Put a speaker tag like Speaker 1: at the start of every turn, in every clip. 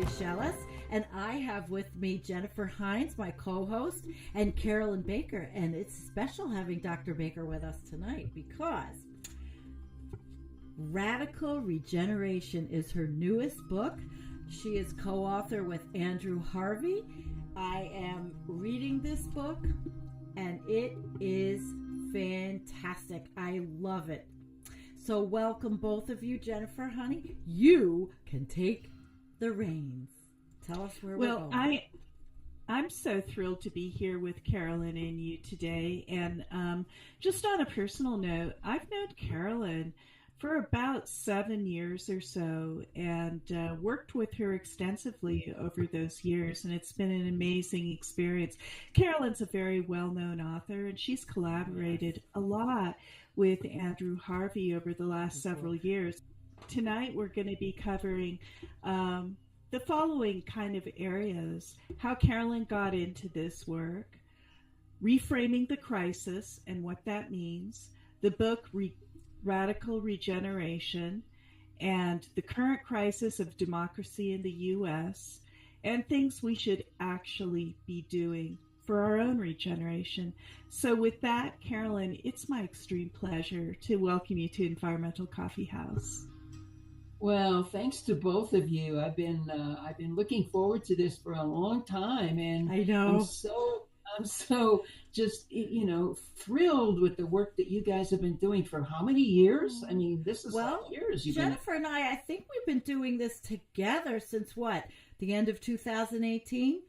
Speaker 1: Sandy Schoelles, and I have with me Jennifer Hynes, my co-host, and Carolyn Baker. And it's special having Dr. Baker with us tonight because Radical Regeneration is her newest book. She is co-author with Andrew Harvey. I am reading this book, and it is fantastic. I love it. So welcome both of you. Jennifer, honey, you can take the reins. Tell us where we're going.
Speaker 2: I'm so thrilled to be here with Carolyn and you today. And just on a personal note, I've known Carolyn for about 7 years or so and worked with her extensively over those years. And it's been an amazing experience. Carolyn's a very well-known author, and she's collaborated a lot with Andrew Harvey over the last several years. Tonight we're going to be covering the following kind of areas: how Carolyn got into this work, reframing the crisis and what that means, the book Radical Regeneration, and the current crisis of democracy in the U.S., and things we should actually be doing for our own regeneration. So with that, Carolyn, it's my extreme pleasure to welcome you to Environmental Coffee House.
Speaker 3: Well, thanks to both of you. I've been looking forward to this for a long time, and
Speaker 1: I know
Speaker 3: I'm so just thrilled with the work that you guys have been doing for how many years? I mean, this is like years.
Speaker 1: Jennifer and I think we've been doing this together since what? The end of 2018?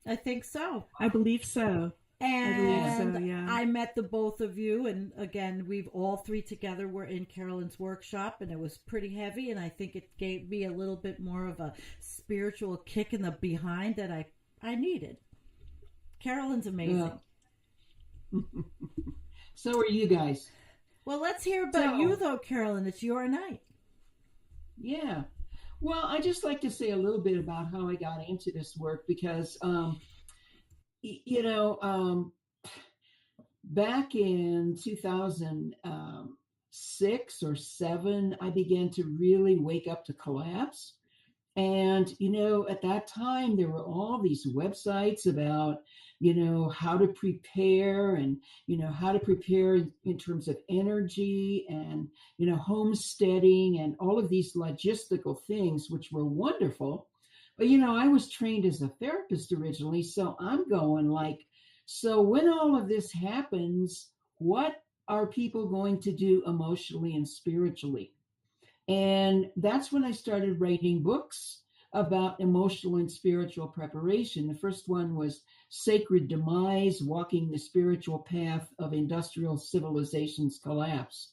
Speaker 1: I think so.
Speaker 2: I believe so.
Speaker 1: And I met the both of you, and again, we've all three together were in Carolyn's workshop, and it was pretty heavy, and I think it gave me a little bit more of a spiritual kick in the behind that I needed. Carolyn's amazing.
Speaker 3: Yeah. So are you guys.
Speaker 1: Well, let's hear about you, though, Carolyn. It's your night.
Speaker 3: Yeah. Well, I just like to say a little bit about how I got into this work because, back in 2006 or 7, I began to really wake up to collapse. And, at that time, there were all these websites about, how to prepare and, how to prepare in terms of energy and, homesteading and all of these logistical things, which were wonderful. But, I was trained as a therapist originally. So I'm going like, so when all of this happens, what are people going to do emotionally and spiritually? And that's when I started writing books about emotional and spiritual preparation. The first one was Sacred Demise, Walking the Spiritual Path of Industrial Civilization's Collapse.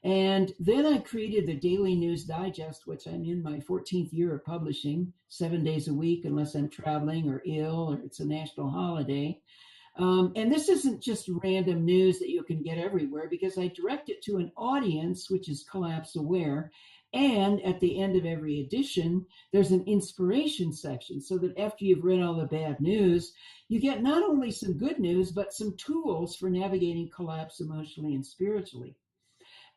Speaker 3: And then I created the Daily News Digest, which I'm in my 14th year of publishing, 7 days a week, unless I'm traveling or ill or it's a national holiday. And this isn't just random news that you can get everywhere, because I direct it to an audience which is collapse aware. And at the end of every edition, there's an inspiration section, so that after you've read all the bad news, you get not only some good news, but some tools for navigating collapse emotionally and spiritually.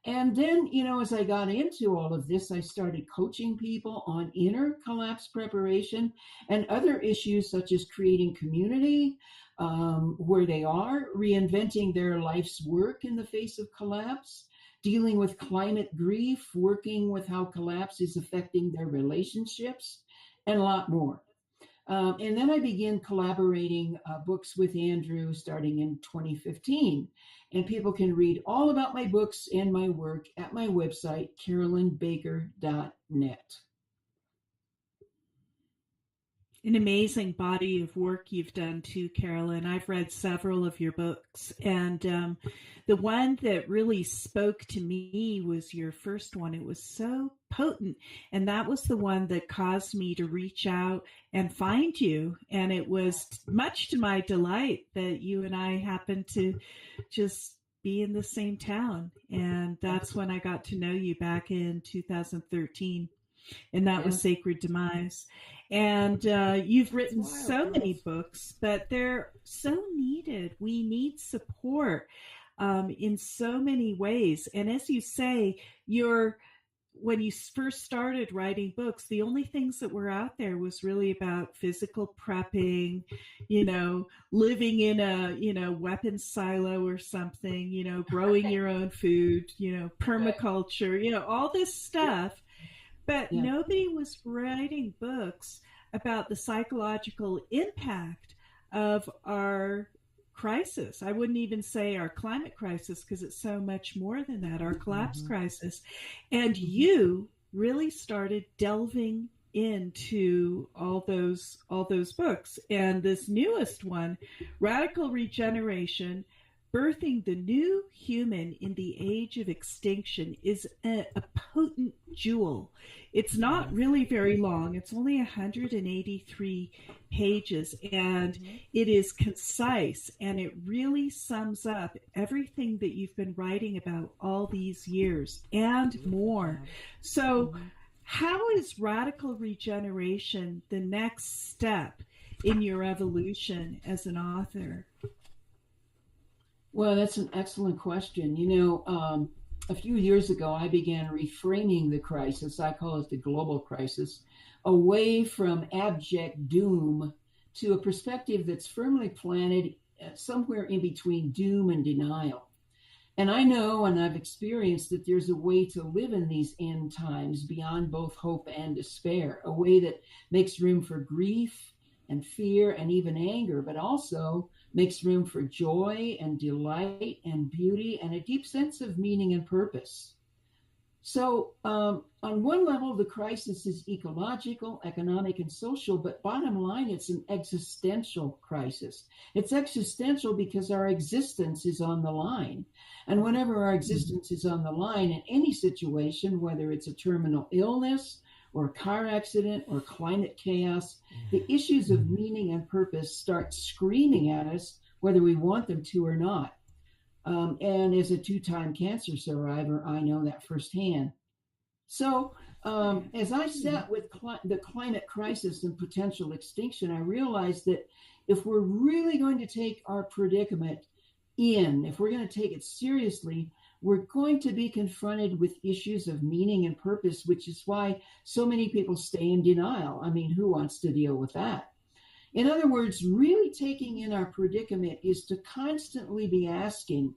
Speaker 3: And then, as I got into all of this, I started coaching people on inner collapse preparation and other issues such as creating community where they are, reinventing their life's work in the face of collapse, dealing with climate grief, working with how collapse is affecting their relationships, and a lot more. And then I began collaborating books with Andrew starting in 2015. And people can read all about my books and my work at my website, carolynbaker.net.
Speaker 2: An amazing body of work you've done too, Carolyn. I've read several of your books, and the one that really spoke to me was your first one. It was so potent, and that was the one that caused me to reach out and find you. And it was much to my delight that you and I happened to just be in the same town, and that's when I got to know you back in 2013. And that was Sacred Demise. And you've written so many books, but they're so needed. We need support in so many ways. And as you say, you're when you first started writing books, the only things that were out there was really about physical prepping, living in a, weapons silo or something, growing your own food, permaculture, all this stuff. But nobody was writing books about the psychological impact of our crisis. I wouldn't even say our climate crisis, because it's so much more than that, our collapse crisis. And you really started delving into all those books. And this newest one, Radical Regeneration, Birthing the New Human in the Age of Extinction, is a potent jewel. It's not really very long. It's only 183 pages, and it is concise, and it really sums up everything that you've been writing about all these years and more. So how is radical regeneration the next step in your evolution as an author?
Speaker 3: Well, that's an excellent question. A few years ago, I began reframing the crisis. I call it the global crisis, away from abject doom to a perspective that's firmly planted somewhere in between doom and denial. And I know, and I've experienced, that there's a way to live in these end times beyond both hope and despair, a way that makes room for grief and fear and even anger, but also makes room for joy and delight and beauty and a deep sense of meaning and purpose. So on one level, the crisis is ecological, economic, and social, but bottom line, it's an existential crisis. It's existential because our existence is on the line. And whenever our existence is on the line in any situation, whether it's a terminal illness or a car accident or climate chaos, the issues of meaning and purpose start screaming at us, whether we want them to or not. And as a 2-time cancer survivor, I know that firsthand. So as I sat with the climate crisis and potential extinction, I realized that if we're really going to take our predicament if we're going to take it seriously, we're going to be confronted with issues of meaning and purpose, which is why so many people stay in denial. I mean, who wants to deal with that? In other words, really taking in our predicament is to constantly be asking,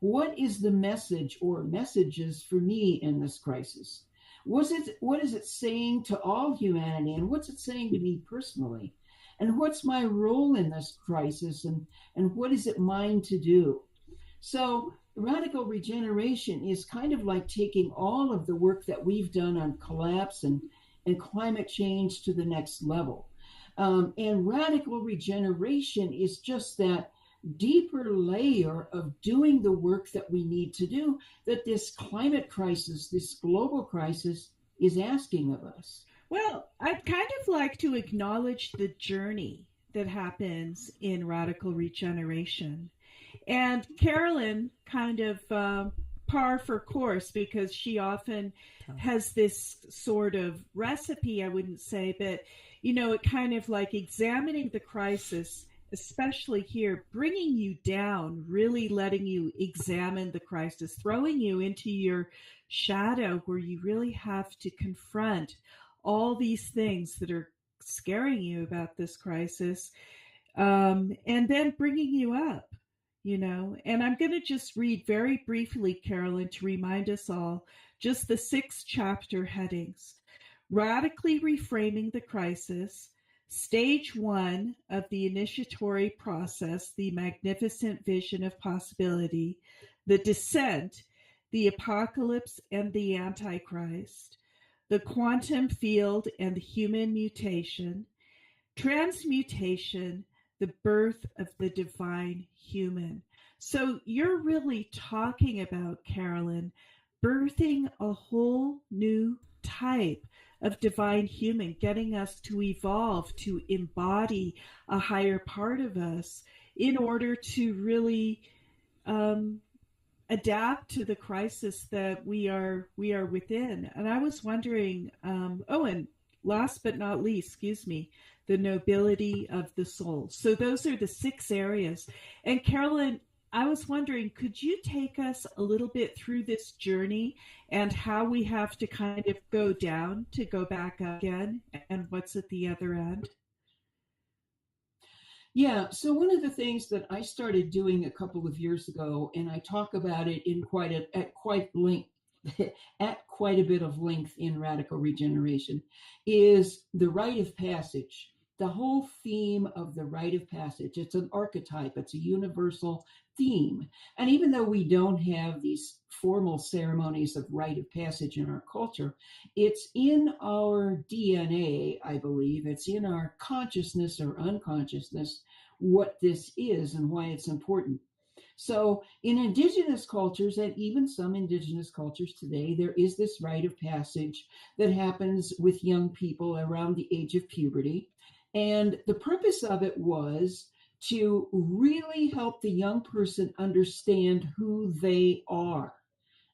Speaker 3: what is the message or messages for me in this crisis? What is it saying to all humanity, and what's it saying to me personally? And what's my role in this crisis, and what is it mine to do? So radical regeneration is kind of like taking all of the work that we've done on collapse and climate change to the next level. And radical regeneration is just that deeper layer of doing the work that we need to do, that this climate crisis, this global crisis, is asking of us.
Speaker 2: Well, I'd kind of like to acknowledge the journey that happens in radical regeneration. And Carolyn kind of par for course, because she often has this sort of recipe, I wouldn't say, but, it kind of like examining the crisis, especially here, bringing you down, really letting you examine the crisis, throwing you into your shadow where you really have to confront all these things that are scaring you about this crisis, and then bringing you up, And I'm going to just read very briefly, Carolyn, to remind us all, just the 6 chapter headings. Radically reframing the crisis, stage 1 of the initiatory process, the magnificent vision of possibility, the descent, the apocalypse and the Antichrist, the quantum field and the human mutation, transmutation, the birth of the divine human. So you're really talking about, Carolyn, birthing a whole new type of divine human, getting us to evolve, to embody a higher part of us in order to really adapt to the crisis that we are within. And I was wondering, and last but not least, the nobility of the soul. So those are the 6 areas. And Carolyn, I was wondering, could you take us a little bit through this journey and how we have to kind of go down to go back up again and what's at the other end?
Speaker 3: Yeah, so one of the things that I started doing a couple of years ago, and I talk about it in at quite length, at quite a bit of length in Radical Regeneration, is the rite of passage. The whole theme of the rite of passage. It's an archetype. It's a universal theme. And even though we don't have these formal ceremonies of rite of passage in our culture, it's in our DNA, I believe. It's in our consciousness or unconsciousness what this is and why it's important. So in indigenous cultures, and even some indigenous cultures today, there is this rite of passage that happens with young people around the age of puberty. And the purpose of it was to really help the young person understand who they are.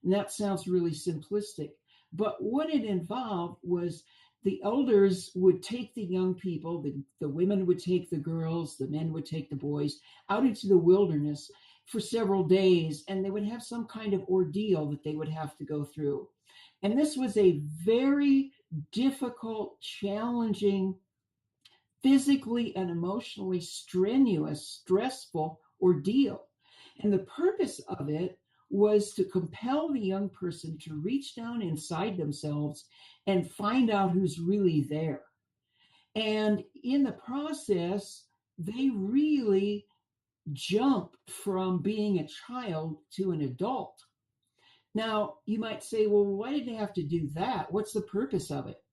Speaker 3: And that sounds really simplistic. But what it involved was the elders would take the young people, the women would take the girls, the men would take the boys out into the wilderness for several days, and they would have some kind of ordeal that they would have to go through. And this was a very difficult, challenging, physically and emotionally strenuous, stressful ordeal. And the purpose of it was to compel the young person to reach down inside themselves and find out who's really there. And in the process, they really jump from being a child to an adult. Now, you might say, well, why did they have to do that? What's the purpose of it?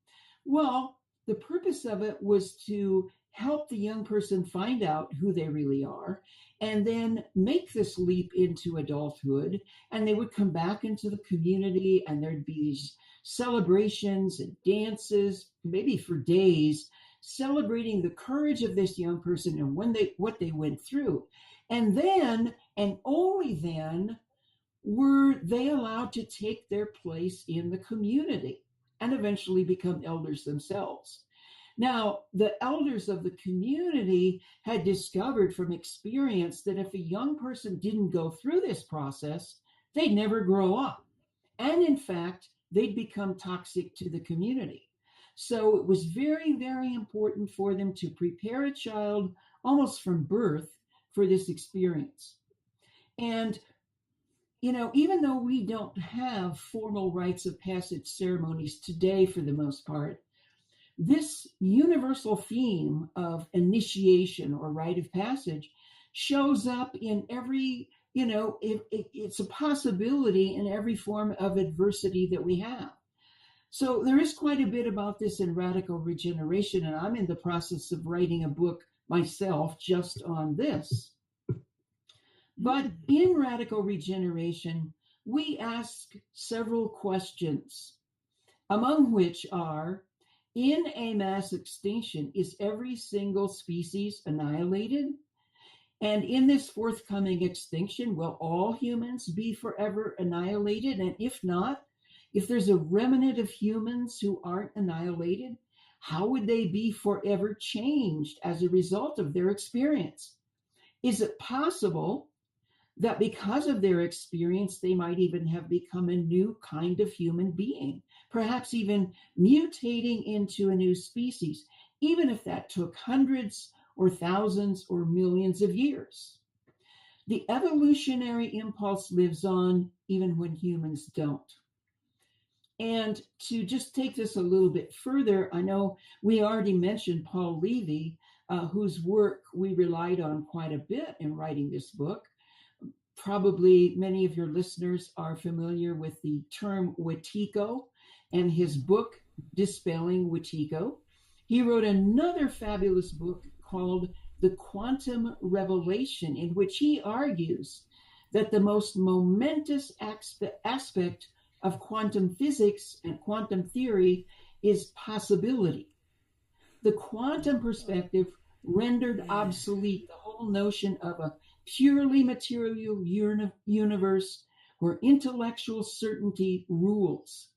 Speaker 3: Well, the purpose of it was to help the young person find out who they really are and then make this leap into adulthood. And they would come back into the community, and there'd be these celebrations and dances, maybe for days, celebrating the courage of this young person and what they went through. And then, and only then, were they allowed to take their place in the community and eventually become elders themselves. Now, the elders of the community had discovered from experience that if a young person didn't go through this process, they'd never grow up. And in fact, they'd become toxic to the community. So it was very, very important for them to prepare a child almost from birth for this experience. And even though we don't have formal rites of passage ceremonies today for the most part, this universal theme of initiation or rite of passage shows up in every, it's a possibility in every form of adversity that we have. So there is quite a bit about this in Radical Regeneration, and I'm in the process of writing a book myself just on this. But in Radical Regeneration, we ask several questions, among which are, in a mass extinction, is every single species annihilated? And in this forthcoming extinction, will all humans be forever annihilated? And if not, if there's a remnant of humans who aren't annihilated, how would they be forever changed as a result of their experience? Is it possible that because of their experience, they might even have become a new kind of human being, perhaps even mutating into a new species, even if that took hundreds or thousands or millions of years? The evolutionary impulse lives on even when humans don't. And to just take this a little bit further, I know we already mentioned Paul Levy, whose work we relied on quite a bit in writing this book. Probably many of your listeners are familiar with the term wetiko and his book, Dispelling Wetiko. He wrote another fabulous book called The Quantum Revelation, in which he argues that the most momentous aspect of quantum physics and quantum theory is possibility. The quantum perspective rendered obsolete the whole notion of a purely material universe where intellectual certainty rules.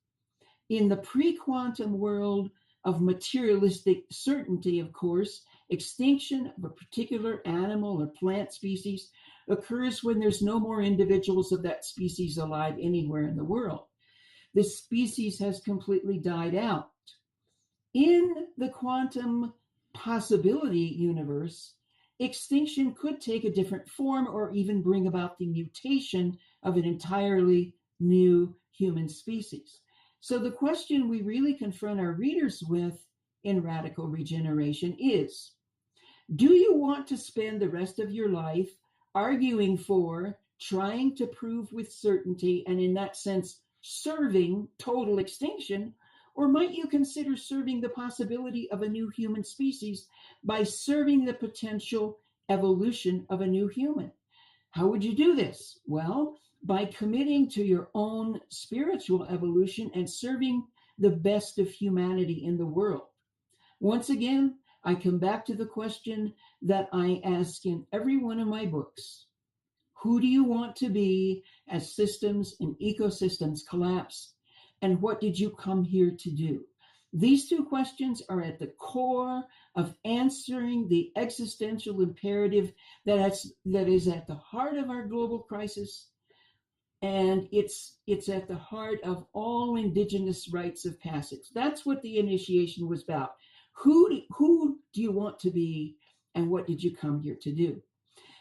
Speaker 3: In the pre-quantum world of materialistic certainty, of course, extinction of a particular animal or plant species occurs when there's no more individuals of that species alive anywhere in the world. The species has completely died out. In the quantum possibility universe, extinction could take a different form or even bring about the mutation of an entirely new human species. So the question we really confront our readers with in Radical Regeneration is, do you want to spend the rest of your life arguing for, trying to prove with certainty, and in that sense, serving total extinction? Or might you consider serving the possibility of a new human species by serving the potential evolution of a new human? How would you do this? Well, by committing to your own spiritual evolution and serving the best of humanity in the world. Once again, I come back to the question that I ask in every one of my books. Who do you want to be as systems and ecosystems collapse? And what did you come here to do? These two questions are at the core of answering the existential imperative that is at the heart of our global crisis. And it's at the heart of all indigenous rites of passage. That's what the initiation was about. Who do you want to be, and what did you come here to do?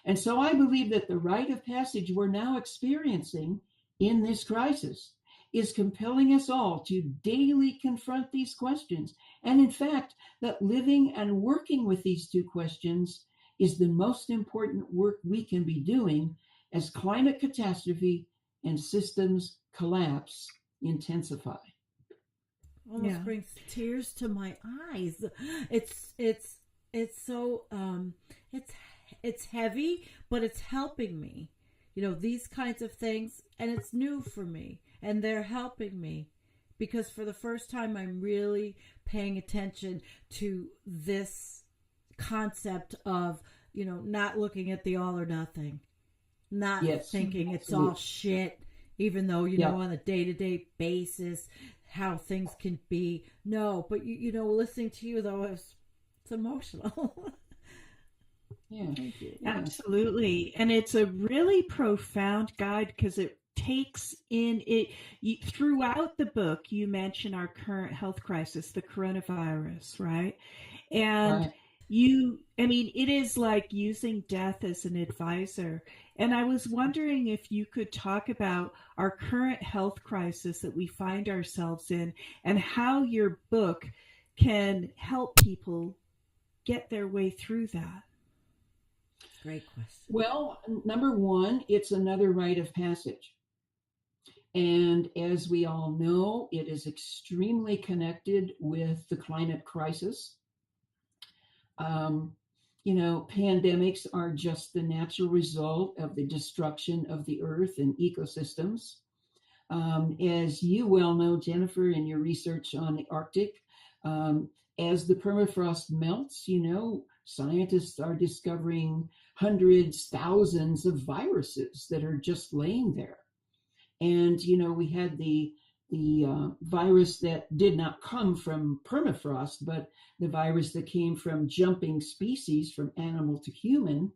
Speaker 3: And so I believe that the rite of passage we're now experiencing in this crisis is compelling us all to daily confront these questions. And in fact, that living and working with these two questions is the most important work we can be doing as climate catastrophe and systems collapse intensify.
Speaker 1: Almost brings tears to my eyes. It's so it's heavy, but it's helping me. You know, these kinds of things, and it's new for me, and they're helping me because for the first time I'm really paying attention to this concept of, you know, not looking at the all or nothing, not thinking it's all shit, even though, you know, on a day-to-day basis how things can be. No, but you know, listening to you though, it's emotional.
Speaker 3: Thank you.
Speaker 2: Absolutely. And it's a really profound guide because it takes in it throughout the book. You mention our current health crisis, the coronavirus, right? And it is like using death as an advisor. And I was wondering if you could talk about our current health crisis that we find ourselves in and how your book can help people get their way through that.
Speaker 1: Great question.
Speaker 3: Well, number one, it's another rite of passage. And as we all know, it is extremely connected with the climate crisis. You know, pandemics are just the natural result of the destruction of the earth and ecosystems. As you well know, Jennifer, in your research on the Arctic, as the permafrost melts, you know, scientists are discovering hundreds, thousands of viruses that are just laying there. And, you know, we had the virus that did not come from permafrost, but the virus that came from jumping species from animal to human,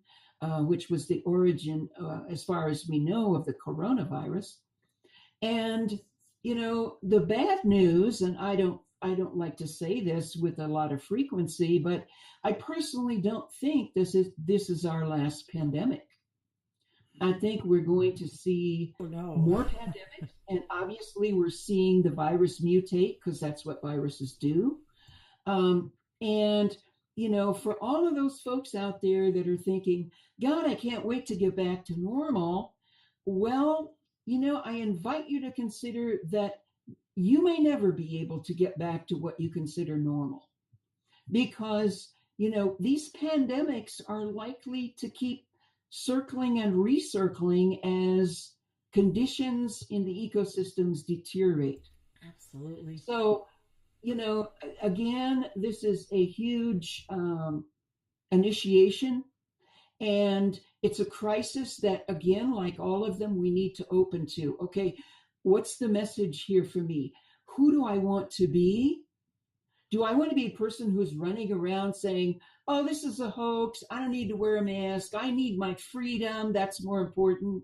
Speaker 3: which was the origin, as far as we know, of the coronavirus. And, you know, the bad news, and I don't like to say this with a lot of frequency, but I personally don't think this is our last pandemic. I think we're going to see more pandemics, and obviously we're seeing the virus mutate because that's what viruses do. And, you know, for all of those folks out there that are thinking, God, I can't wait to get back to normal. Well, you know, I invite you to consider that you may never be able to get back to what you consider normal because, you know, these pandemics are likely to keep circling and recircling as conditions in the ecosystems deteriorate.
Speaker 1: Absolutely.
Speaker 3: So, you know, again, this is a huge initiation, and it's a crisis that, again, like all of them, we need to open to. Okay, what's the message here for me? Who do I want to be? Do I want to be a person who's running around saying, oh, this is a hoax, I don't need to wear a mask, I need my freedom, that's more important?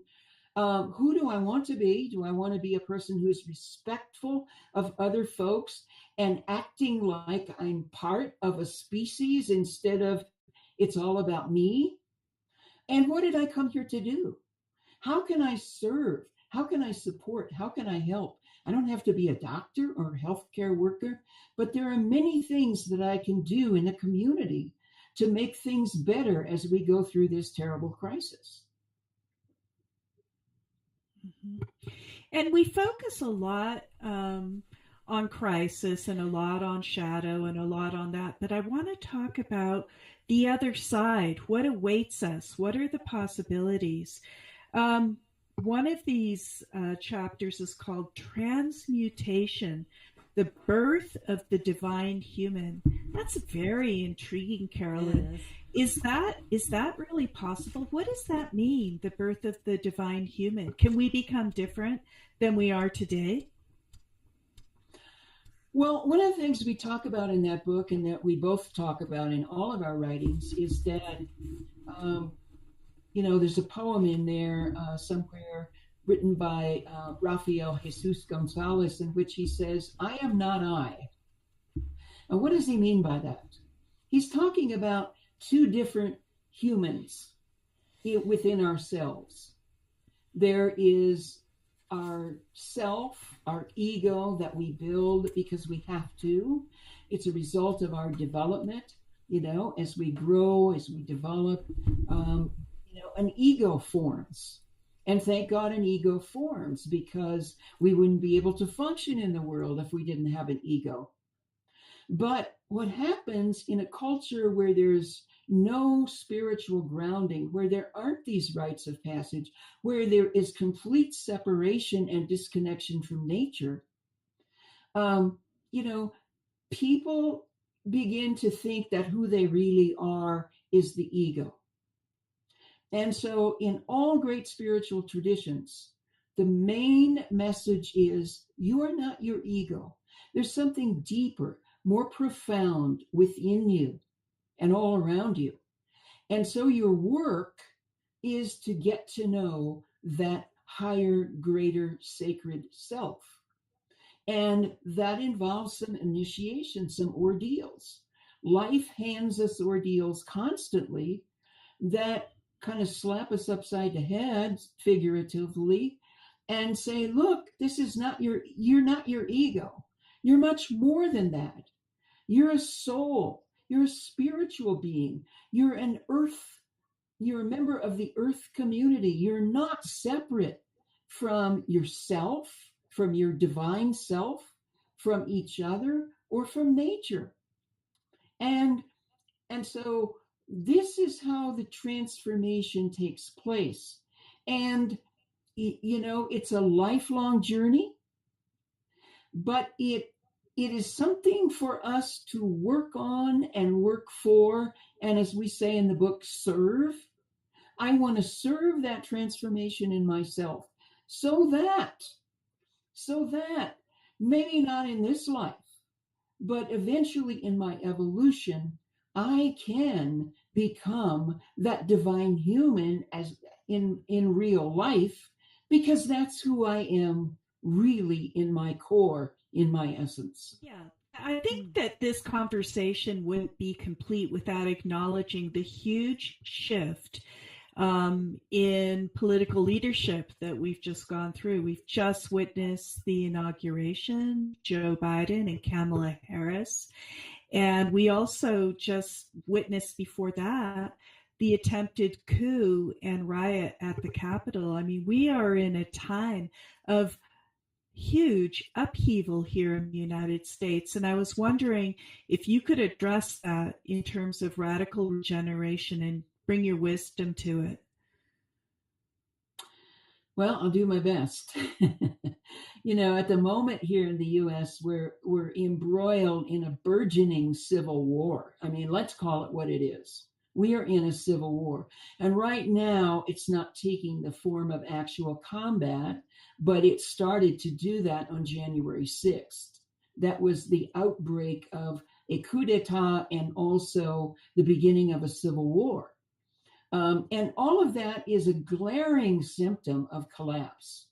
Speaker 3: Who do I want to be? Do I want to be a person who's respectful of other folks and acting like I'm part of a species instead of it's all about me? And what did I come here to do? How can I serve? How can I support? How can I help? I don't have to be a doctor or a healthcare worker, but there are many things that I can do in the community to make things better as we go through this terrible crisis.
Speaker 2: Mm-hmm. And we focus a lot on crisis and a lot on shadow and a lot on that. But I want to talk about the other side. What awaits us? What are the possibilities? One of these chapters is called Transmutation, the Birth of the Divine Human. That's very intriguing, Carolyn. Is that really possible? What does that mean, the birth of the divine human? Can we become different than we are today?
Speaker 3: Well, one of the things we talk about in that book, and that we both talk about in all of our writings, is that, there's a poem in there somewhere written by Rafael Jesus Gonzalez, in which he says, I am not I. And what does he mean by that? He's talking about two different humans within ourselves. There is our self, our ego that we build because we have to. It's a result of our development, as we grow, as we develop, an ego forms. And thank God an ego forms, because we wouldn't be able to function in the world if we didn't have an ego. But what happens in a culture where there's no spiritual grounding, where there aren't these rites of passage, where there is complete separation and disconnection from nature, people begin to think that who they really are is the ego. And so in all great spiritual traditions, the main message is you are not your ego. There's something deeper, more profound within you and all around you. And so your work is to get to know that higher, greater, sacred self. And that involves some initiation, some ordeals. Life hands us ordeals constantly that kind of slap us upside the head, figuratively, and say, look, this is you're not your ego. You're much more than that. You're a soul. You're a spiritual being. You're a member of the earth community. You're not separate from yourself, from your divine self, from each other, or from nature. And so this is how the transformation takes place. And, it's a lifelong journey, but it is something for us to work on and work for. And as we say in the book, serve. I want to serve that transformation in myself so that maybe not in this life, but eventually in my evolution, I can become that divine human as in real life, because that's who I am really in my core, in my essence.
Speaker 2: Yeah. I think that this conversation wouldn't be complete without acknowledging the huge shift in political leadership that we've just gone through. We've just witnessed the inauguration, Joe Biden and Kamala Harris. And we also just witnessed before that the attempted coup and riot at the Capitol. I mean, we are in a time of huge upheaval here in the United States. And I was wondering if you could address that in terms of radical regeneration and bring your wisdom to it.
Speaker 3: Well, I'll do my best. At the moment here in the U.S., we're embroiled in a burgeoning civil war. I mean, let's call it what it is. We are in a civil war. And right now, it's not taking the form of actual combat, but it started to do that on January 6th. That was the outbreak of a coup d'etat, and also the beginning of a civil war. And all of that is a glaring symptom of collapse.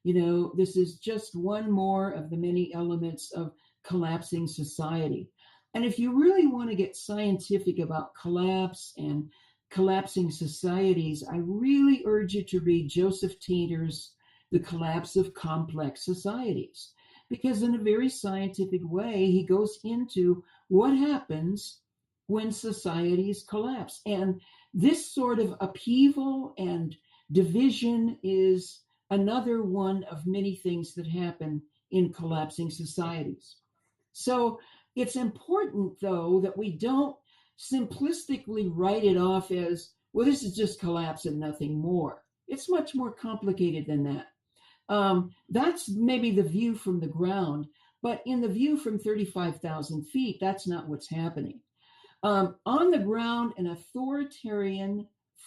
Speaker 3: This is just one more of the many elements of collapsing society. And if you really want to get scientific about collapse and collapsing societies, I really urge you to read Joseph Tainter's The Collapse of Complex Societies, because in a very scientific way, he goes into what happens when societies collapse. And this sort of upheaval and division is another one of many things that happen in collapsing societies. So it's important, though, that we don't simplistically write it off as, well, this is just collapse and nothing more. It's much more complicated than that. That's maybe the view from the ground, but in the view from 35,000 feet, that's not what's happening. On the ground, an authoritarian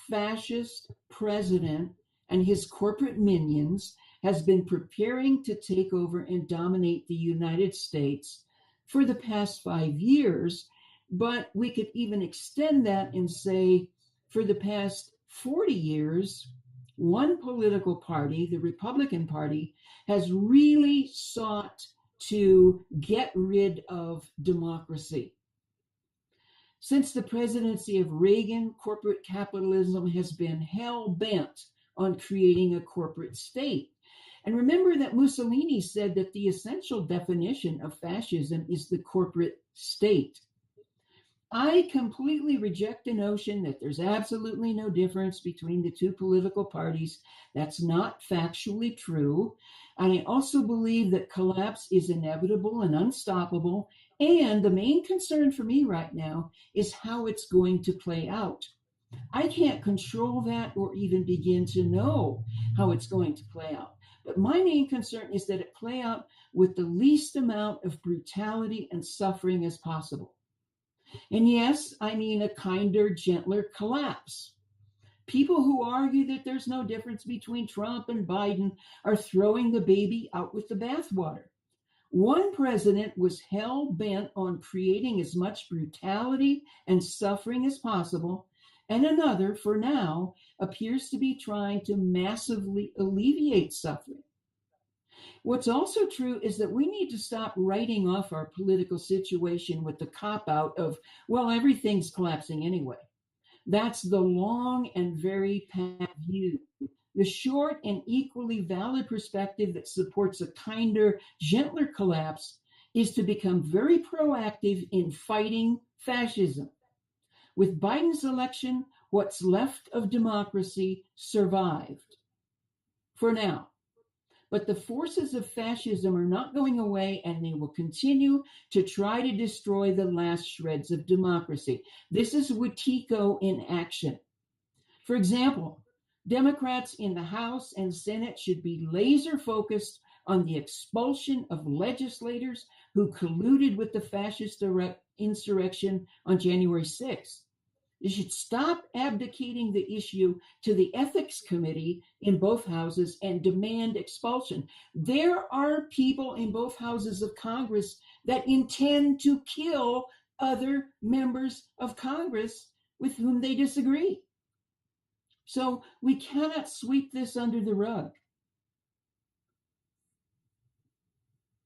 Speaker 3: fascist president and his corporate minions has been preparing to take over and dominate the United States for the past 5 years. But we could even extend that and say for the past 40 years, one political party, the Republican Party, has really sought to get rid of democracy. Since the presidency of Reagan, corporate capitalism has been hell-bent on creating a corporate state. And remember that Mussolini said that the essential definition of fascism is the corporate state. I completely reject the notion that there's absolutely no difference between the two political parties. That's not factually true. And I also believe that collapse is inevitable and unstoppable. And the main concern for me right now is how it's going to play out. I can't control that or even begin to know how it's going to play out. But my main concern is that it play out with the least amount of brutality and suffering as possible. And yes, I mean a kinder, gentler collapse. People who argue that there's no difference between Trump and Biden are throwing the baby out with the bathwater. One president was hell-bent on creating as much brutality and suffering as possible, and another, for now, appears to be trying to massively alleviate suffering. What's also true is that we need to stop writing off our political situation with the cop-out of, well, everything's collapsing anyway. That's the long and very pat view. The short and equally valid perspective that supports a kinder, gentler collapse is to become very proactive in fighting fascism. With Biden's election, what's left of democracy survived for now. But the forces of fascism are not going away, and they will continue to try to destroy the last shreds of democracy. This is wetiko in action. For example, Democrats in the House and Senate should be laser focused on the expulsion of legislators who colluded with the fascist insurrection on January 6th. They should stop abdicating the issue to the ethics committee in both houses and demand expulsion. There are people in both houses of Congress that intend to kill other members of Congress with whom they disagree. So we cannot sweep this under the rug.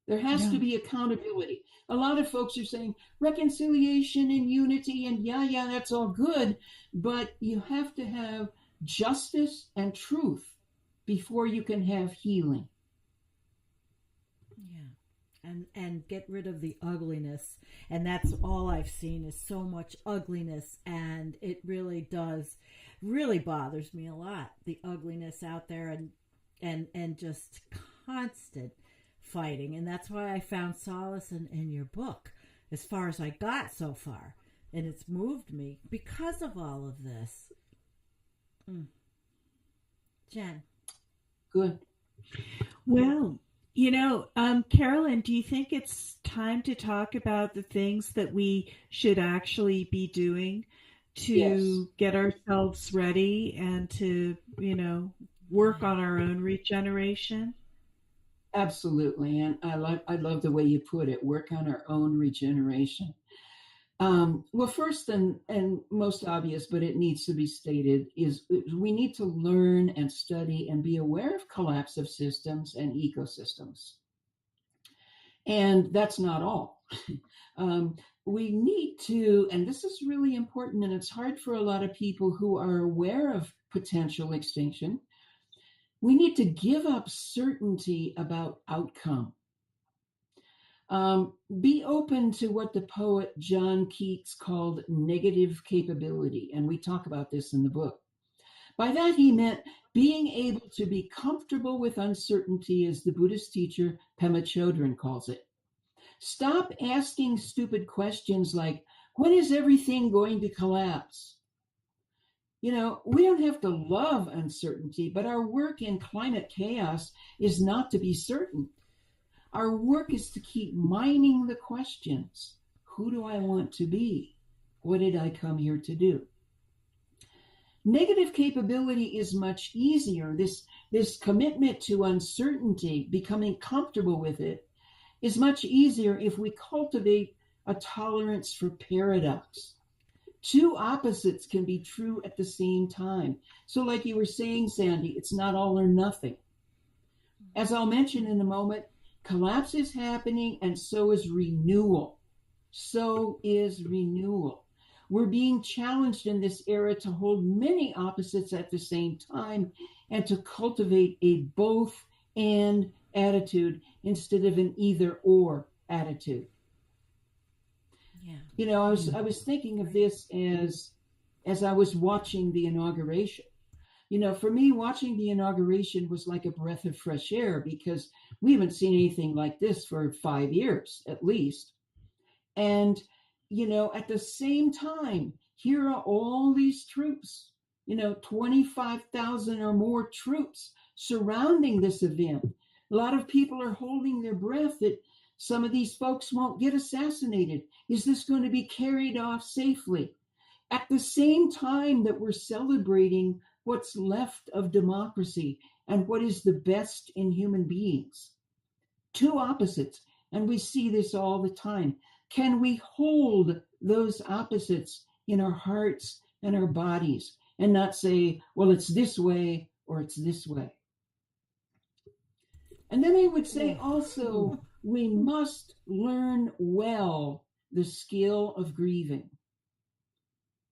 Speaker 3: There has to be accountability. A lot of folks are saying reconciliation and unity and yeah, that's all good, but you have to have justice and truth before you can have healing.
Speaker 1: Yeah. And get rid of the ugliness. And that's all I've seen is so much ugliness, and it really bothers me a lot, the ugliness out there and just constant fighting. And that's why I found solace in your book as far as I got so far, and it's moved me because of all of this. Jen.
Speaker 3: Good.
Speaker 2: Well, Carolyn, do you think it's time to talk about the things that we should actually be doing to get ourselves ready and to, work on our own regeneration?
Speaker 3: Absolutely. And I love the way you put it, work on our own regeneration. Well, first and most obvious, but it needs to be stated, is we need to learn and study and be aware of collapse of systems and ecosystems. And that's not all. We need to, and this is really important, and it's hard for a lot of people who are aware of potential extinction, we need to give up certainty about outcome. Be open to what the poet John Keats called negative capability, and we talk about this in the book. By that, he meant being able to be comfortable with uncertainty, as the Buddhist teacher Pema Chodron calls it. Stop asking stupid questions like, when is everything going to collapse? You know, we don't have to love uncertainty, but our work in climate chaos is not to be certain. Our work is to keep mining the questions. Who do I want to be? What did I come here to do? Negative capability is much easier. This commitment to uncertainty, becoming comfortable with it, is much easier if we cultivate a tolerance for paradox. Two opposites can be true at the same time. So like you were saying, Sandy, it's not all or nothing. As I'll mention in a moment, collapse is happening, and so is renewal. So is renewal. We're being challenged in this era to hold many opposites at the same time and to cultivate a both and attitude instead of an either or attitude.
Speaker 1: Yeah.
Speaker 3: You know, I was thinking of this as I was watching the inauguration. You know, for me, watching the inauguration was like a breath of fresh air because we haven't seen anything like this for 5 years at least. And, you know, at the same time, here are all these troops, you know, 25,000 or more troops surrounding this event. A lot of people are holding their breath that some of these folks won't get assassinated. Is this going to be carried off safely? At the same time that we're celebrating what's left of democracy and what is the best in human beings. Two opposites, and we see this all the time. Can we hold those opposites in our hearts and our bodies and not say, well, it's this way or it's this way? And then I would say also, we must learn well the skill of grieving.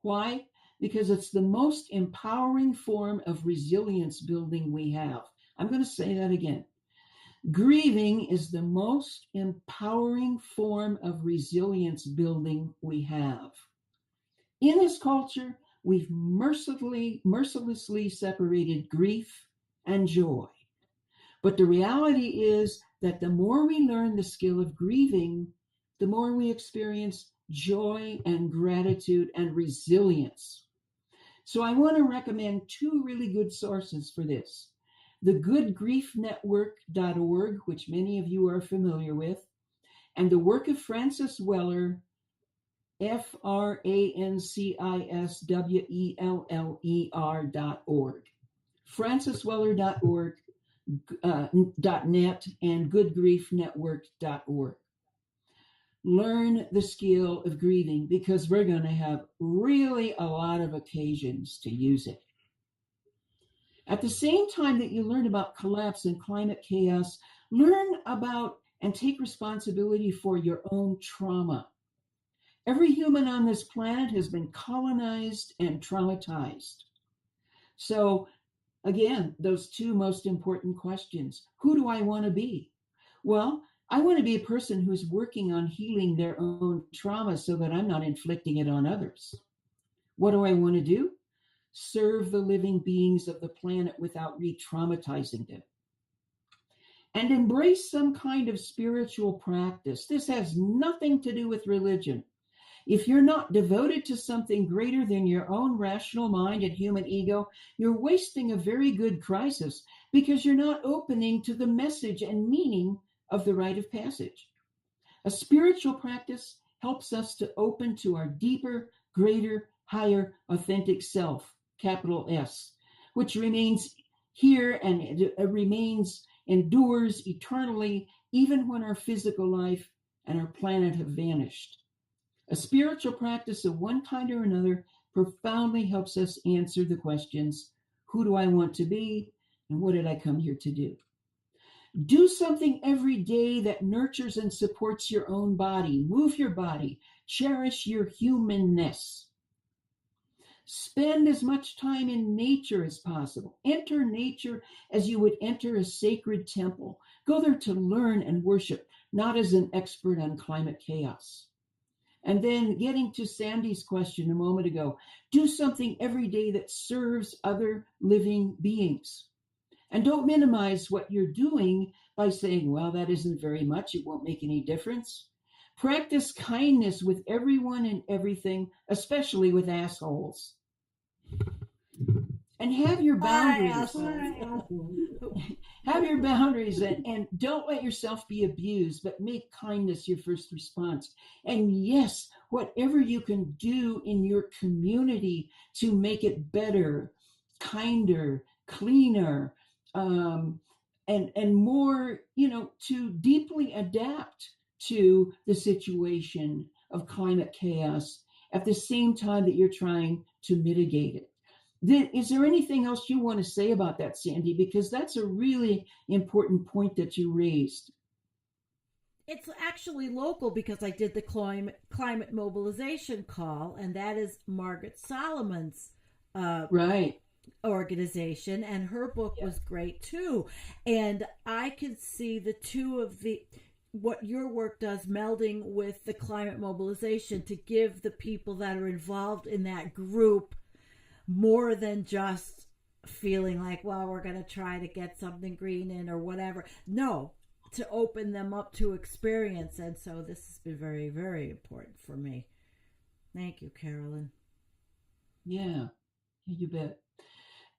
Speaker 3: Why? Because it's the most empowering form of resilience building we have. I'm going to say that again. Grieving is the most empowering form of resilience building we have. In this culture, we've mercilessly separated grief and joy. But the reality is that the more we learn the skill of grieving, the more we experience joy and gratitude and resilience. So I want to recommend two really good sources for this. The goodgriefnetwork.org, which many of you are familiar with, and the work of Francis Weller, FrancisWeller.org. FrancisWeller.org. .net and goodgriefnetwork.org. Learn the skill of grieving because we're going to have really a lot of occasions to use it. At the same time that you learn about collapse and climate chaos, learn about and take responsibility for your own trauma. Every human on this planet has been colonized and traumatized. So again, those two most important questions. Who do I want to be? Well, I want to be a person who's working on healing their own trauma so that I'm not inflicting it on others. What do I want to do? Serve the living beings of the planet without re-traumatizing them. And embrace some kind of spiritual practice. This has nothing to do with religion. If you're not devoted to something greater than your own rational mind and human ego, you're wasting a very good crisis because you're not opening to the message and meaning of the rite of passage. A spiritual practice helps us to open to our deeper, greater, higher, authentic self, capital S, which remains here and endures eternally, even when our physical life and our planet have vanished. A spiritual practice of one kind or another profoundly helps us answer the questions, who do I want to be? And what did I come here to do? Do something every day that nurtures and supports your own body. Move your body. Cherish your humanness. Spend as much time in nature as possible. Enter nature as you would enter a sacred temple. Go there to learn and worship, not as an expert on climate chaos. And then getting to Sandy's question a moment ago, do something every day that serves other living beings. And don't minimize what you're doing by saying, well, that isn't very much. It won't make any difference. Practice kindness with everyone and everything, especially with assholes. And have your boundaries. Have your boundaries and don't let yourself be abused, but make kindness your first response. And yes, whatever you can do in your community to make it better, kinder, cleaner, and more, to deeply adapt to the situation of climate chaos at the same time that you're trying to mitigate it. Is there anything else you want to say about that, Sandy? Because that's a really important point that you raised.
Speaker 1: It's actually local because I did the climate mobilization call, and that is Margaret Solomon's
Speaker 3: right
Speaker 1: organization, and her book was great too. And I can see the two of what your work does melding with the climate mobilization to give the people that are involved in that group more than just feeling like, well, we're going to try to get something green in or whatever. No, to open them up to experience. And so this has been very, very important for me. Thank you, Carolyn.
Speaker 3: Yeah, you bet.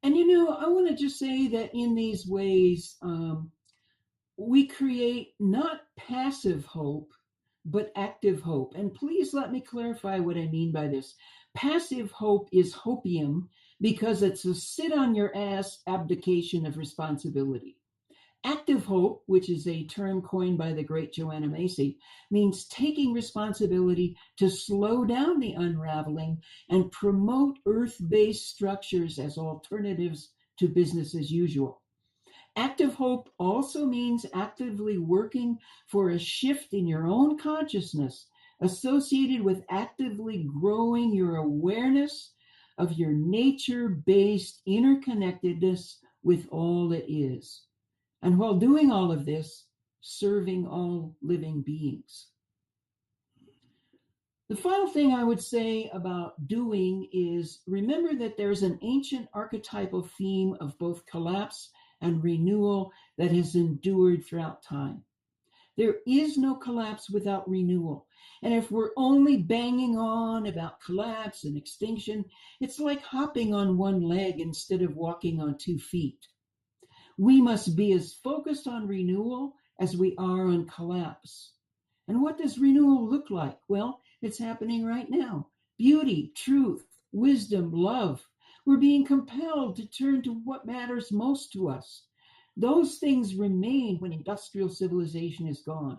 Speaker 3: And, I want to just say that in these ways, we create not passive hope, but active hope. And please let me clarify what I mean by this. Passive hope is hopium because it's a sit on your ass abdication of responsibility. Active hope, which is a term coined by the great Joanna Macy, means taking responsibility to slow down the unraveling and promote earth-based structures as alternatives to business as usual. Active hope also means actively working for a shift in your own consciousness associated with actively growing your awareness of your nature-based interconnectedness with all that is. And while doing all of this, serving all living beings. The final thing I would say about doing is remember that there's an ancient archetypal theme of both collapse and renewal that has endured throughout time. There is no collapse without renewal. And if we're only banging on about collapse and extinction, it's like hopping on one leg instead of walking on 2 feet. We must be as focused on renewal as we are on collapse. And what does renewal look like? Well, it's happening right now. Beauty, truth, wisdom, love. We're being compelled to turn to what matters most to us. Those things remain when industrial civilization is gone.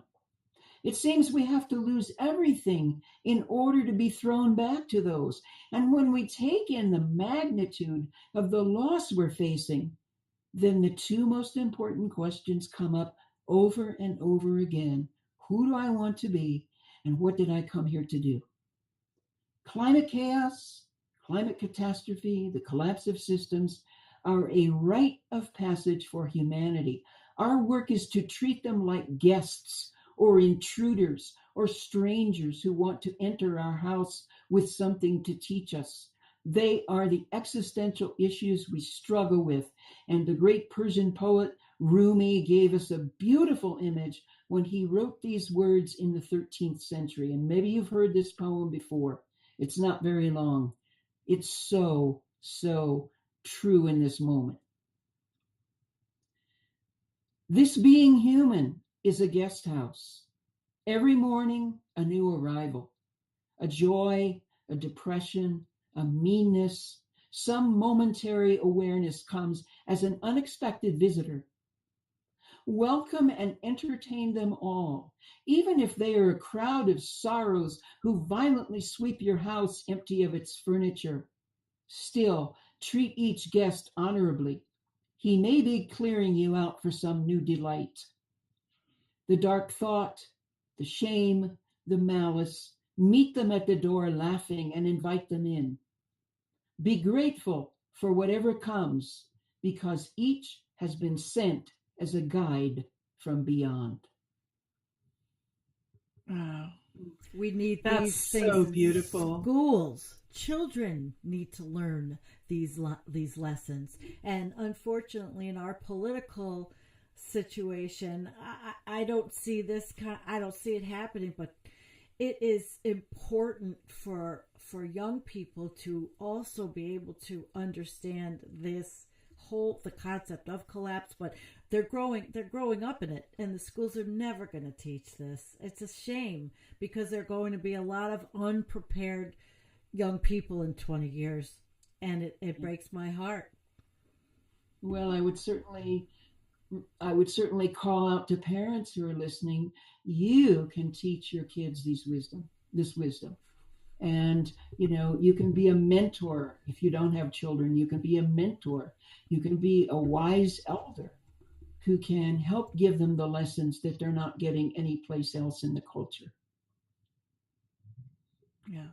Speaker 3: It seems we have to lose everything in order to be thrown back to those. And when we take in the magnitude of the loss we're facing, then the 2 most important questions come up over and over again. Who do I want to be? And what did I come here to do? Climate chaos, climate catastrophe, the collapse of systems are a rite of passage for humanity. Our work is to treat them like guests or intruders or strangers who want to enter our house with something to teach us. They are the existential issues we struggle with. And the great Persian poet Rumi gave us a beautiful image when he wrote these words in the 13th century. And maybe you've heard this poem before. It's not very long. It's so, so true in this moment. This being human is a guest house. Every morning, a new arrival, a joy, a depression, a meanness, some momentary awareness comes as an unexpected visitor. Welcome and entertain them all, even if they are a crowd of sorrows who violently sweep your house empty of its furniture. Still, treat each guest honorably. He may be clearing you out for some new delight. The dark thought, the shame, the malice, meet them at the door laughing and invite them in. Be grateful for whatever comes, because each has been sent as a guide from beyond.
Speaker 2: Wow.
Speaker 1: We need
Speaker 2: That's
Speaker 1: these things
Speaker 2: so
Speaker 1: in
Speaker 2: beautiful.
Speaker 1: schools. Children need to learn these lessons. And unfortunately, in our political situation, I don't see this I don't see it happening, but it is important for young people to also be able to understand the concept of collapse, but they're growing up in it, and the schools are never going to teach this. It's a shame, because there are going to be a lot of unprepared young people in 20 years, and it breaks my heart.
Speaker 3: Well, I would certainly call out to parents who are listening. You can teach your kids this wisdom. And, you can be a mentor. If you don't have children, you can be a mentor. You can be a wise elder who can help give them the lessons that they're not getting anyplace else in the culture.
Speaker 2: Yeah,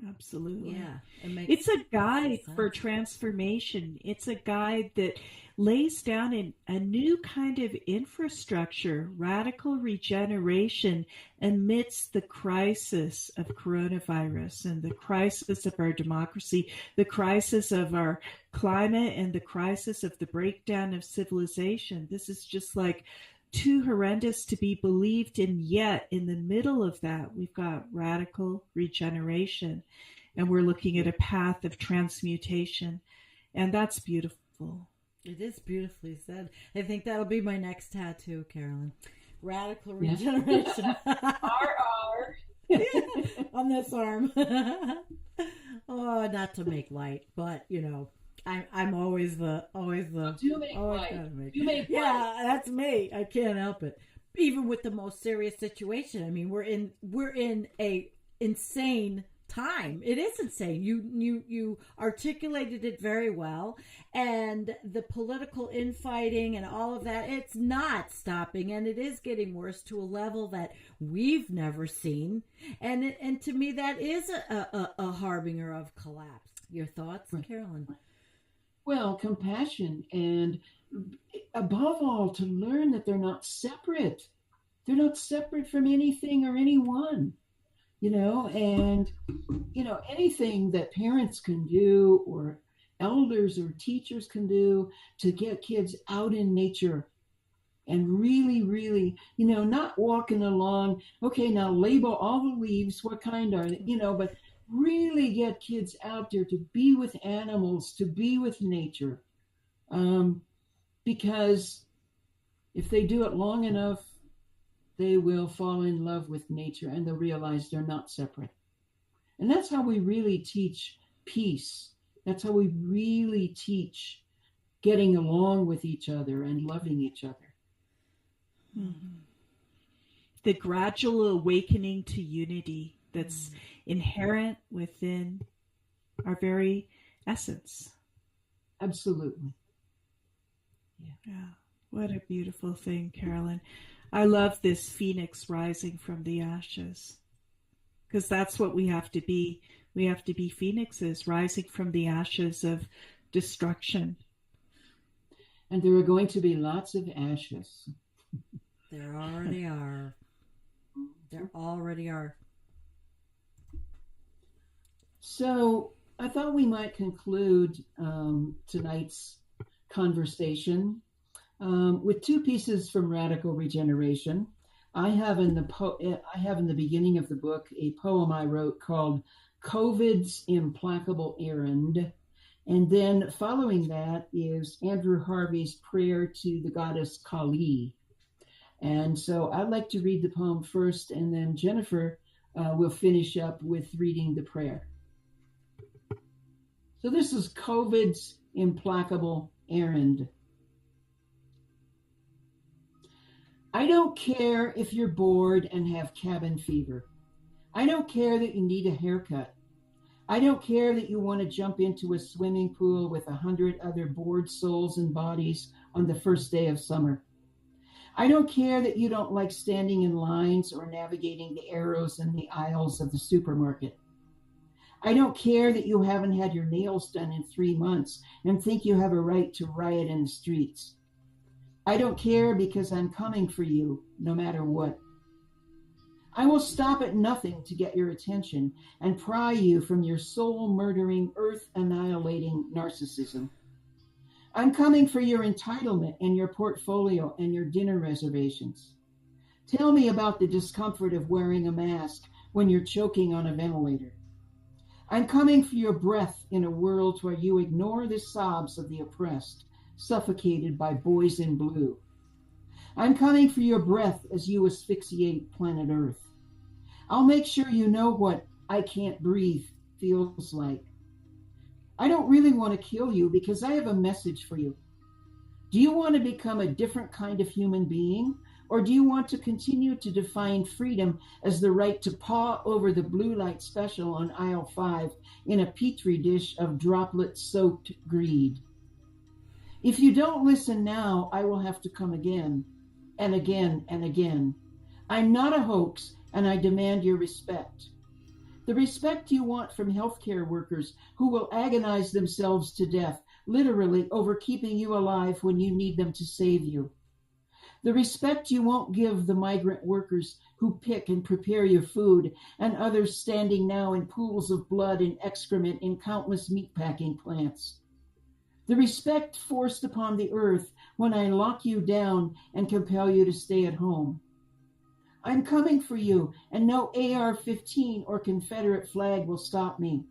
Speaker 2: absolutely.
Speaker 1: Yeah,
Speaker 2: it's a guide for transformation. It's a guide that lays down a new kind of infrastructure, radical regeneration amidst the crisis of coronavirus and the crisis of our democracy, the crisis of our climate, and the crisis of the breakdown of civilization. This is just like too horrendous to be believed, and yet in the middle of that, we've got radical regeneration, and we're looking at a path of transmutation, and that's beautiful.
Speaker 1: It is beautifully said. I think that'll be my next tattoo, Carolyn. Radical regeneration.
Speaker 3: R.
Speaker 1: On this arm. Oh, not to make light, but I'm always the
Speaker 3: Do make light. Do make
Speaker 1: yeah,
Speaker 3: light.
Speaker 1: that's me. I can't help it. Even with the most serious situation, I mean, we're in a insane time. It is insane. You articulated it very well, and the political infighting and all of that, it's not stopping, and it is getting worse to a level that we've never seen, and to me that is a harbinger of collapse. Your thoughts, Carolyn?
Speaker 3: Well, compassion, and above all, to learn that they're not separate. They're not separate from anything or anyone, and, anything that parents can do, or elders or teachers can do, to get kids out in nature and really, really, not walking along, okay, now label all the leaves, what kind are they, but really get kids out there to be with animals, to be with nature. Because if they do it long enough, they will fall in love with nature, and they'll realize they're not separate. And that's how we really teach peace. That's how we really teach getting along with each other and loving each other.
Speaker 2: Mm-hmm. The gradual awakening to unity that's inherent within our very essence.
Speaker 3: Absolutely.
Speaker 2: Yeah. What a beautiful thing, Carolyn. I love this phoenix rising from the ashes, because that's what we have to be. We have to be phoenixes rising from the ashes of destruction.
Speaker 3: And there are going to be lots of ashes.
Speaker 1: There already are. There already are.
Speaker 3: So I thought we might conclude tonight's conversation with two pieces from Radical Regeneration. I have in the beginning of the book a poem I wrote called COVID's Implacable Errand. And then following that is Andrew Harvey's prayer to the goddess Kali. And so I'd like to read the poem first, and then Jennifer will finish up with reading the prayer. So this is COVID's Implacable Errand. I don't care if you're bored and have cabin fever. I don't care that you need a haircut. I don't care that you want to jump into a swimming pool with 100 other bored souls and bodies on the first day of summer. I don't care that you don't like standing in lines or navigating the arrows in the aisles of the supermarket. I don't care that you haven't had your nails done in 3 months and think you have a right to riot in the streets. I don't care because I'm coming for you no matter what. I will stop at nothing to get your attention and pry you from your soul-murdering, earth-annihilating narcissism. I'm coming for your entitlement and your portfolio and your dinner reservations. Tell me about the discomfort of wearing a mask when you're choking on a ventilator. I'm coming for your breath in a world where you ignore the sobs of the oppressed, suffocated by boys in blue. I'm coming for your breath as you asphyxiate planet Earth. I'll make sure you know what I can't breathe feels like. I don't really want to kill you because I have a message for you. Do you want to become a different kind of human being, or do you want to continue to define freedom as the right to paw over the blue light special on aisle 5 in a petri dish of droplet-soaked greed? If you don't listen now, I will have to come again and again and again. I'm not a hoax, and I demand your respect. The respect you want from healthcare workers who will agonize themselves to death, literally over keeping you alive when you need them to save you. The respect you won't give the migrant workers who pick and prepare your food, and others standing now in pools of blood and excrement in countless meatpacking plants. The respect forced upon the earth when I lock you down and compel you to stay at home. I'm coming for you, and no AR-15 or Confederate flag will stop me.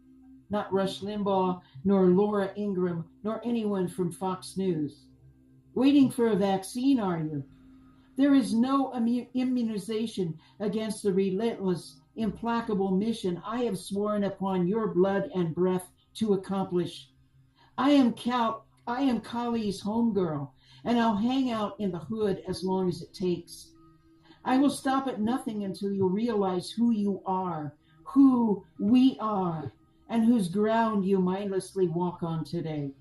Speaker 3: Not Rush Limbaugh, nor Laura Ingraham, nor anyone from Fox News. Waiting for a vaccine, are you? There is no immunization against the relentless, implacable mission I have sworn upon your blood and breath to accomplish. I am Kali's homegirl, and I'll hang out in the hood as long as it takes. I will stop at nothing until you realize who you are, who we are, and whose ground you mindlessly walk on today.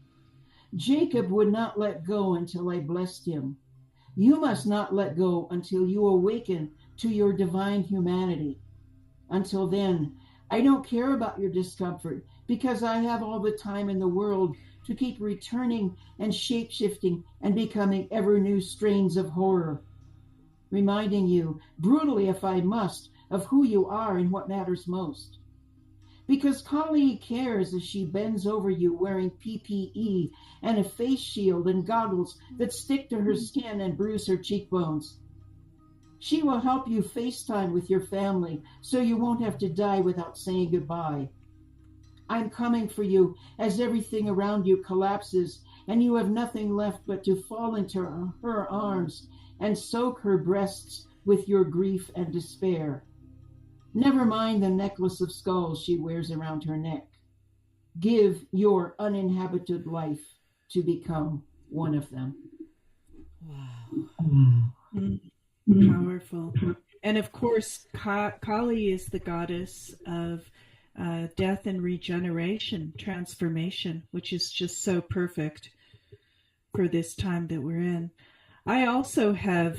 Speaker 3: Jacob would not let go until I blessed him. You must not let go until you awaken to your divine humanity. Until then, I don't care about your discomfort because I have all the time in the world to keep returning and shape-shifting and becoming ever new strains of horror. Reminding you, brutally if I must, of who you are and what matters most. Because Kali cares as she bends over you wearing PPE and a face shield and goggles that stick to her skin and bruise her cheekbones. She will help you FaceTime with your family so you won't have to die without saying goodbye. I'm coming for you as everything around you collapses and you have nothing left but to fall into her arms and soak her breasts with your grief and despair. Never mind the necklace of skulls she wears around her neck. Give your uninhabited life to become one of them.
Speaker 1: Wow.
Speaker 2: Powerful. And of course, Kali is the goddess of death and regeneration, transformation, which is just so perfect for this time that we're in. I also have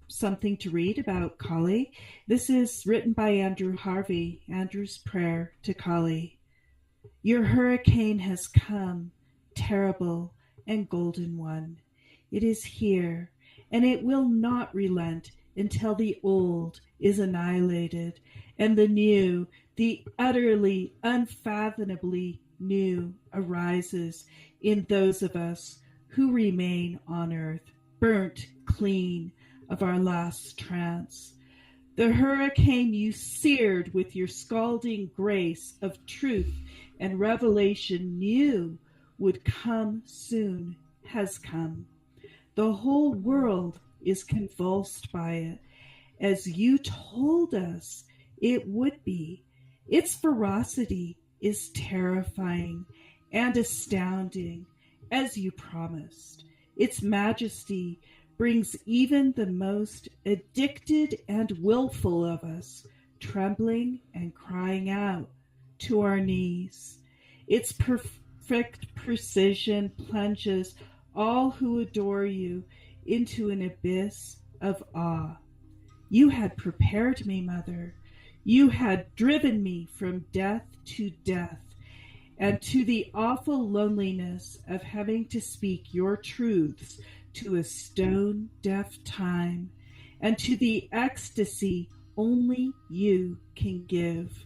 Speaker 2: something to read about Kali. This is written by Andrew Harvey, Andrew's prayer to Kali. Your hurricane has come, terrible and golden one. It is here, and it will not relent until the old is annihilated and the new, the utterly, unfathomably new arises in those of us who remain on earth, burnt clean of our last trance. The hurricane you seared with your scalding grace of truth and revelation knew would come soon, has come. The whole world is convulsed by it, as you told us it would be. Its ferocity is terrifying and astounding, as you promised. Its majesty brings even the most addicted and willful of us trembling and crying out to our knees. Its perfect precision plunges all who adore you into an abyss of awe. You had prepared me, Mother. You had driven me from death to death, and to the awful loneliness of having to speak your truths to a stone-deaf time, and to the ecstasy only you can give.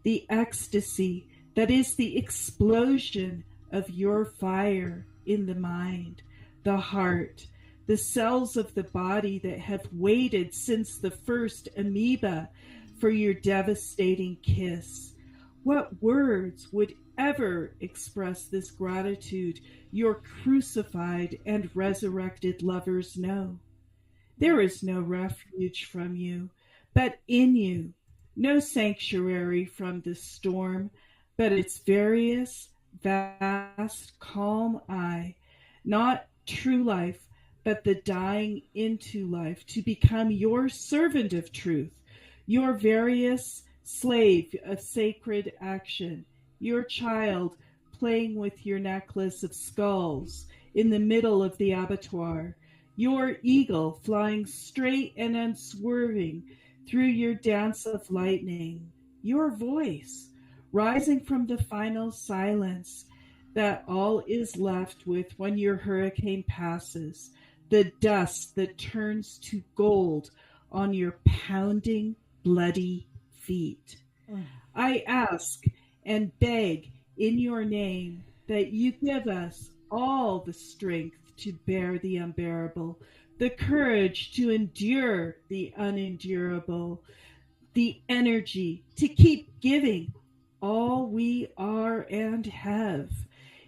Speaker 2: The ecstasy that is the explosion of your fire in the mind, the heart, the cells of the body that have waited since the first amoeba for your devastating kiss. What words would ever express this gratitude your crucified and resurrected lovers know? There is no refuge from you, but in you, no sanctuary from the storm, but its various, vast, calm eye, not true life, but the dying into life to become your servant of truth, your various slave of sacred action, your child playing with your necklace of skulls in the middle of the abattoir, your eagle flying straight and unswerving through your dance of lightning, your voice rising from the final silence that all is left with when your hurricane passes, the dust that turns to gold on your pounding, bloody feet. I ask and beg in your name that you give us all the strength to bear the unbearable, the courage to endure the unendurable, the energy to keep giving all we are and have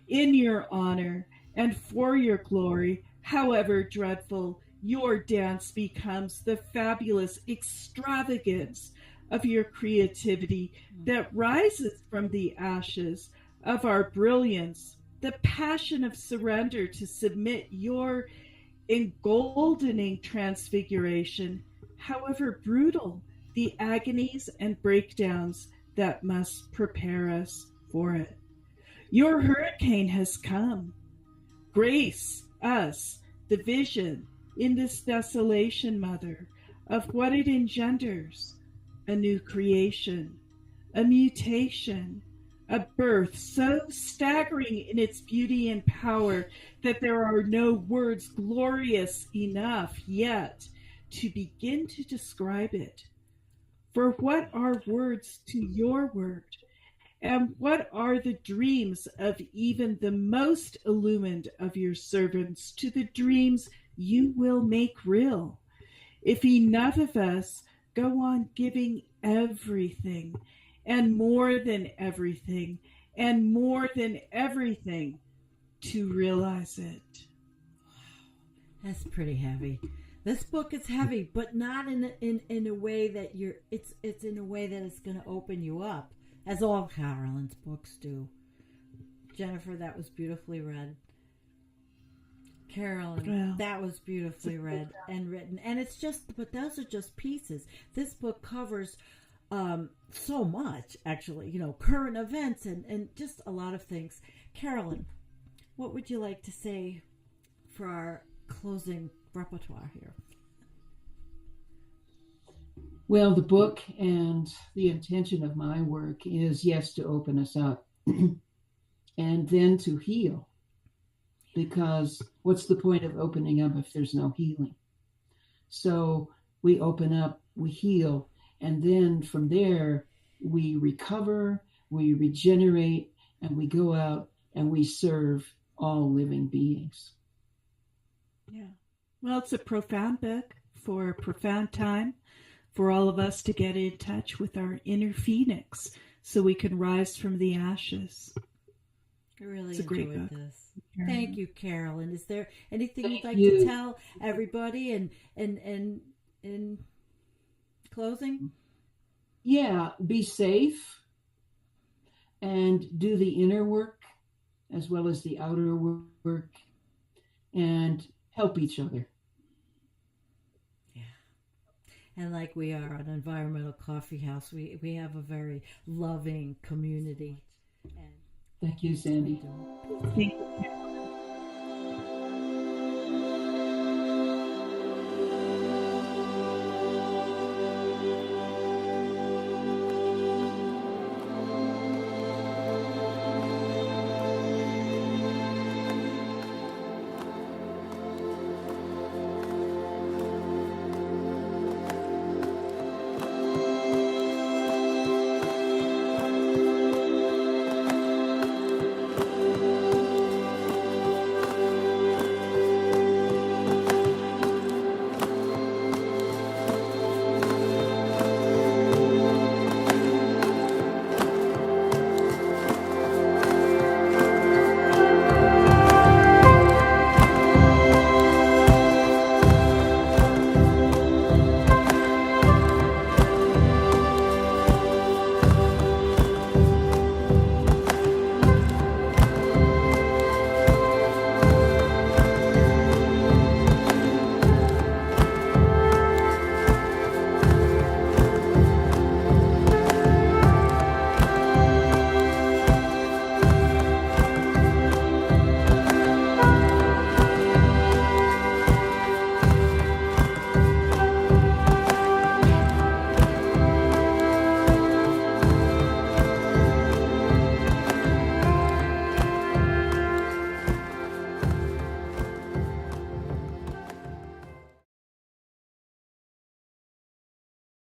Speaker 2: in your honor and for your glory. However dreadful your dance becomes, the fabulous extravagance of your creativity that rises from the ashes of our brilliance, the passion of surrender to submit your engoldening transfiguration, however brutal the agonies and breakdowns that must prepare us for it. Your hurricane has come. Grace us the vision in this desolation, Mother, of what it engenders: a new creation, a mutation, a birth so staggering in its beauty and power that there are no words glorious enough yet to begin to describe it. For what are words to your word? And what are the dreams of even the most illumined of your servants to the dreams you will make real? If enough of us go on giving everything, and more than everything, and more than everything to realize it.
Speaker 1: That's pretty heavy. This book is heavy, but not in a way that it's in a way that it's going to open you up, as all Carolyn's books do. Jennifer, that was beautifully read. Carolyn, that was beautifully read and written. And it's just, but those are just pieces. This book covers so much, actually, current events and just a lot of things. Carolyn, what would you like to say for our closing repertoire here?
Speaker 3: Well, the book and the intention of my work is, yes, to open us up and then to heal. Because what's the point of opening up if there's no healing? So we open up, we heal, and then from there we recover, we regenerate, and we go out and we serve all living beings.
Speaker 2: Yeah. Well, it's a profound book for a profound time for all of us to get in touch with our inner phoenix so we can rise from the ashes.
Speaker 1: I really enjoyed this. Thank you, Carolyn. Is there anything you'd like
Speaker 3: you.
Speaker 1: to tell everybody in closing?
Speaker 3: Yeah, be safe and do the inner work as well as the outer work and help each other.
Speaker 1: And like we are an environmental coffee house, we have a very loving community. And
Speaker 3: thank you, Sandy.
Speaker 2: Thank you.